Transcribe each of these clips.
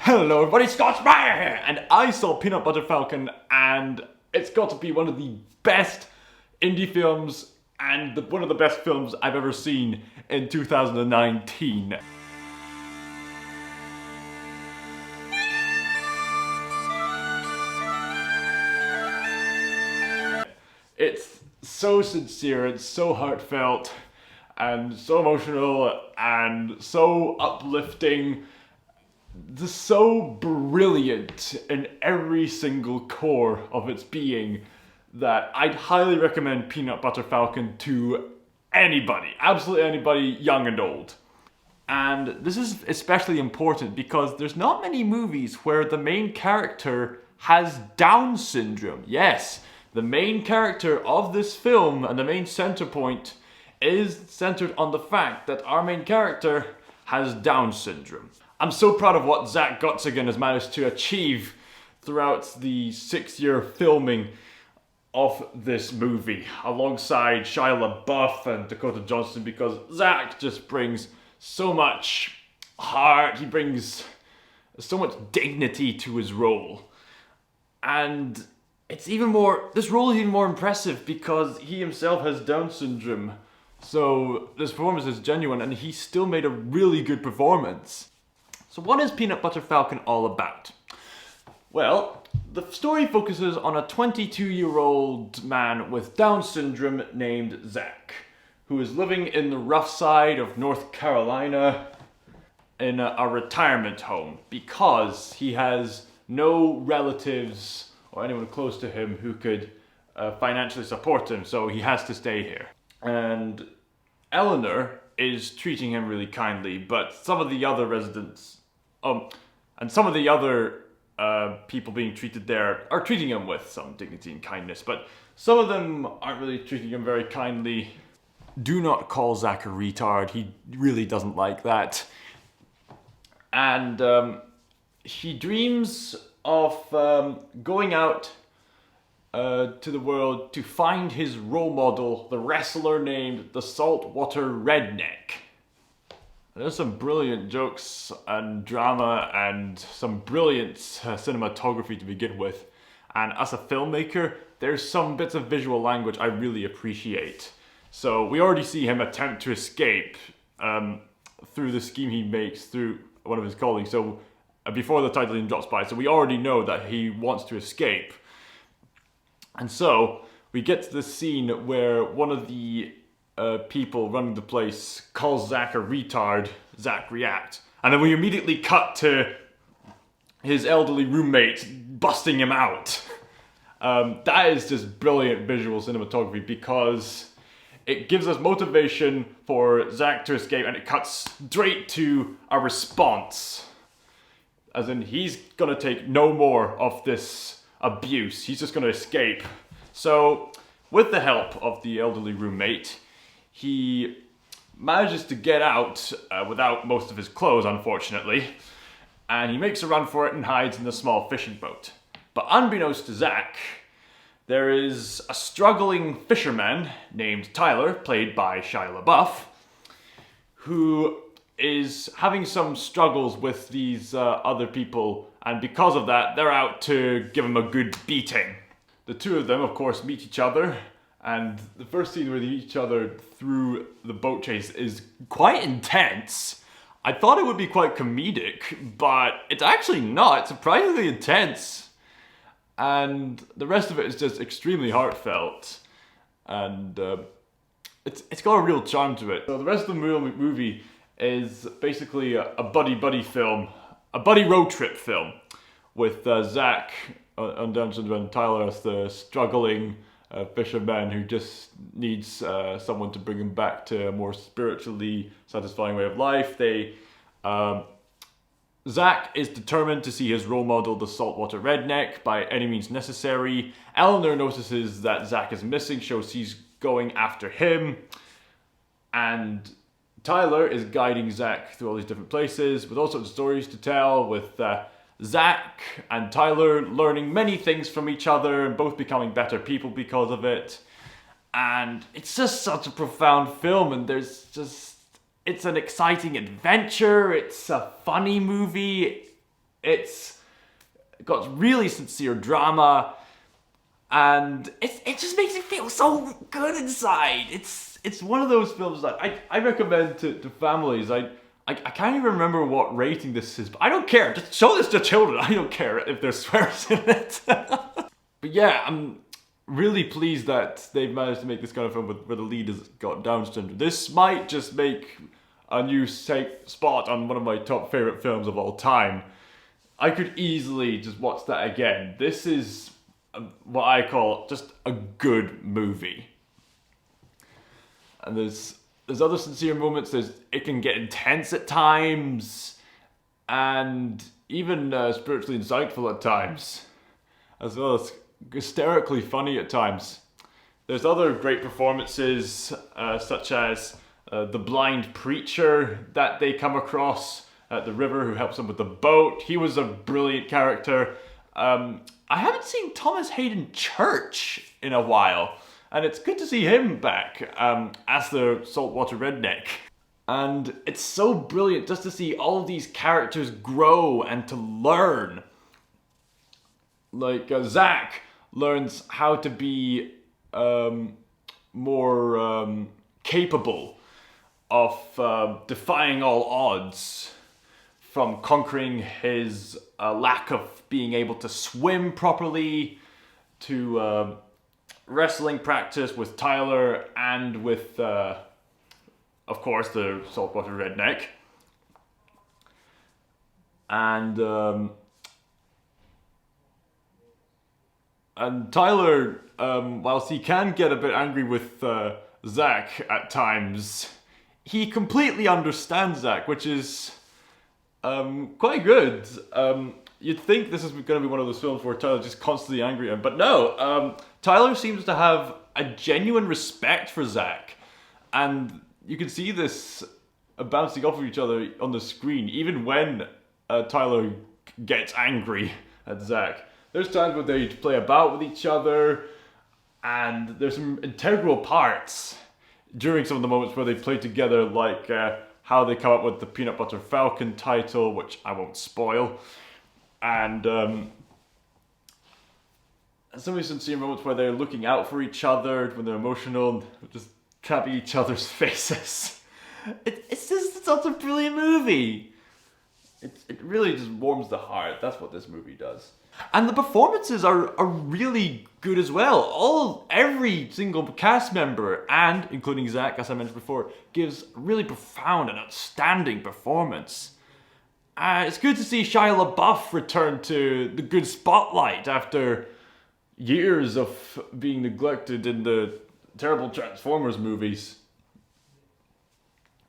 Hello everybody, Scott Meyer here! And I saw Peanut Butter Falcon, and it's got to be one of the best indie films and one of the best films I've ever seen in 2019. It's so sincere, it's so heartfelt, and so emotional, and so uplifting. Just so brilliant in every single core of its being that I'd highly recommend Peanut Butter Falcon to anybody, absolutely anybody, young and old. And this is especially important because there's not many movies where the main character has Down syndrome. Yes, the main character of this film and the main center point is centered on the fact that our main character has Down syndrome. I'm so proud of what Zach Gottsagen has managed to achieve throughout the 6-year filming of this movie, alongside Shia LaBeouf and Dakota Johnson, because Zach just brings so much heart, he brings so much dignity to his role. And this role is even more impressive because he himself has Down syndrome. So this performance is genuine and he still made a really good performance. So what is Peanut Butter Falcon all about? Well, the story focuses on a 22-year-old man with Down syndrome named Zach, who is living in the rough side of North Carolina in a retirement home because he has no relatives or anyone close to him who could financially support him, so he has to stay here. And Eleanor is treating him really kindly, but some of the other residents and some of the other people being treated there are treating him with some dignity and kindness, but some of them aren't really treating him very kindly. Do not call Zach a retard, he really doesn't like that. And he dreams of going out to the world to find his role model, the wrestler named the Saltwater Redneck. There's some brilliant jokes and drama and some brilliant cinematography to begin with. And as a filmmaker, there's some bits of visual language I really appreciate. So we already see him attempt to escape through the scheme he makes through one of his colleagues. So before the title even drops by, so we already know that he wants to escape. And so we get to the scene where one of the people running the place calls Zach a retard. Zach reacts, and then we immediately cut to his elderly roommate busting him out. That is just brilliant visual cinematography because it gives us motivation for Zach to escape, and it cuts straight to a response. As in, he's gonna take no more of this abuse, he's just gonna escape. So, with the help of the elderly roommate, he manages to get out without most of his clothes, unfortunately, and he makes a run for it and hides in a small fishing boat. But unbeknownst to Zach, there is a struggling fisherman named Tyler, played by Shia LaBeouf, who is having some struggles with these other people, and because of that, they're out to give him a good beating. The two of them, of course, meet each other, and the first scene where they meet each other through the boat chase is quite intense. I thought it would be quite comedic, but it's actually not. It's surprisingly intense. And the rest of it is just extremely heartfelt. And it's got a real charm to it. So the rest of the movie is basically a buddy film, a buddy road trip film, with Zach on Down syndrome and Tyler as the struggling fisherman who just needs someone to bring him back to a more spiritually satisfying way of life. Zach is determined to see his role model, the Saltwater Redneck, by any means necessary. Eleanor notices that Zach is missing, so she's going after him. And Tyler is guiding Zach through all these different places with all sorts of stories to tell, with Zach and Tyler learning many things from each other and both becoming better people because of it. And it's just such a profound film, and it's an exciting adventure, it's a funny movie, It's got really sincere drama, and it just makes you feel so good inside. It's one of those films that I recommend to families. I can't even remember what rating this is, but I don't care. Just show this to children. I don't care if there's swears in it. But yeah, I'm really pleased that they've managed to make this kind of film where the lead has got Down syndrome. This might just make a new safe spot on one of my top favorite films of all time. I could easily just watch that again. This is what I call just a good movie. And there's other sincere moments. It can get intense at times, and even spiritually insightful at times, as well as hysterically funny at times. There's other great performances, such as the blind preacher that they come across at the river who helps them with the boat. He was a brilliant character. I haven't seen Thomas Hayden Church in a while, and it's good to see him back as the saltwater redneck. And it's so brilliant just to see all of these characters grow and to learn. Like Zach learns how to be more capable of defying all odds, from conquering his lack of being able to swim properly, to wrestling practice with Tyler and with, of course, the saltwater redneck. And Tyler, whilst he can get a bit angry with Zach at times, he completely understands Zach, which is quite good. You'd think this is going to be one of those films where Tyler's just constantly angry at him, but no. Tyler seems to have a genuine respect for Zach, and you can see this bouncing off of each other on the screen, even when Tyler gets angry at Zach. There's times where they play about with each other, and there's some integral parts during some of the moments where they play together, like how they come up with the Peanut Butter Falcon title, which I won't spoil, and some of these sincere moments where they're looking out for each other, when they're emotional, just tapping each other's faces. It's just such a brilliant movie. It really just warms the heart. That's what this movie does. And the performances are really good as well. Every single cast member, and including Zach, as I mentioned before, gives a really profound and outstanding performance. It's good to see Shia LaBeouf return to the good spotlight after years of being neglected in the terrible Transformers movies.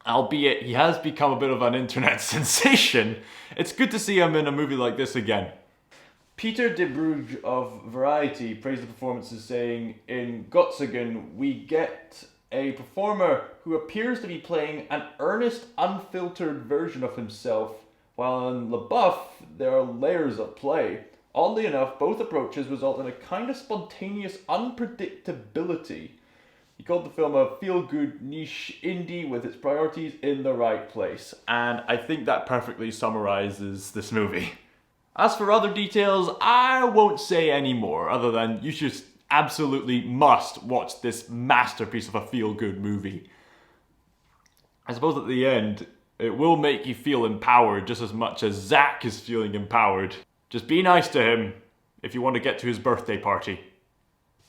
Albeit he has become a bit of an internet sensation, it's good to see him in a movie like this again. Peter de Bruges of Variety praised the performances, saying, "In Göttingen, we get a performer who appears to be playing an earnest, unfiltered version of himself, while in LaBeouf, there are layers at play. Oddly enough, both approaches result in a kind of spontaneous unpredictability." He called the film a feel-good niche indie with its priorities in the right place, and I think that perfectly summarizes this movie. As for other details, I won't say any more, other than you should absolutely must watch this masterpiece of a feel-good movie. I suppose at the end, it will make you feel empowered just as much as Zach is feeling empowered. Just be nice to him if you want to get to his birthday party.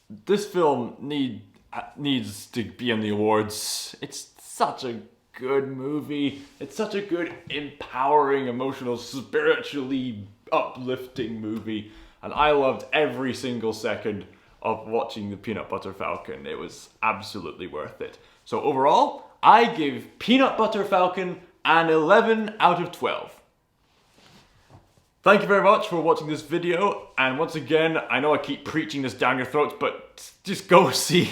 This film needs to be in the awards. It's such a good movie. It's such a good, empowering, emotional, spiritually uplifting movie, and I loved every single second of watching the Peanut Butter Falcon. It was absolutely worth it. So overall, I give Peanut Butter Falcon an 11 out of 12. Thank you very much for watching this video, and once again, I know I keep preaching this down your throats, but just go see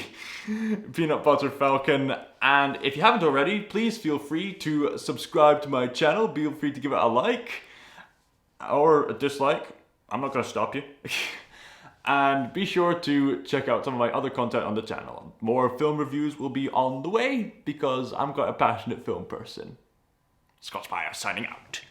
Peanut Butter Falcon, and if you haven't already, please feel free to subscribe to my channel. Feel free to give it a like or a dislike. I'm not going to stop you. And be sure to check out some of my other content on the channel. More film reviews will be on the way because I'm quite a passionate film person. Scott Spire signing out.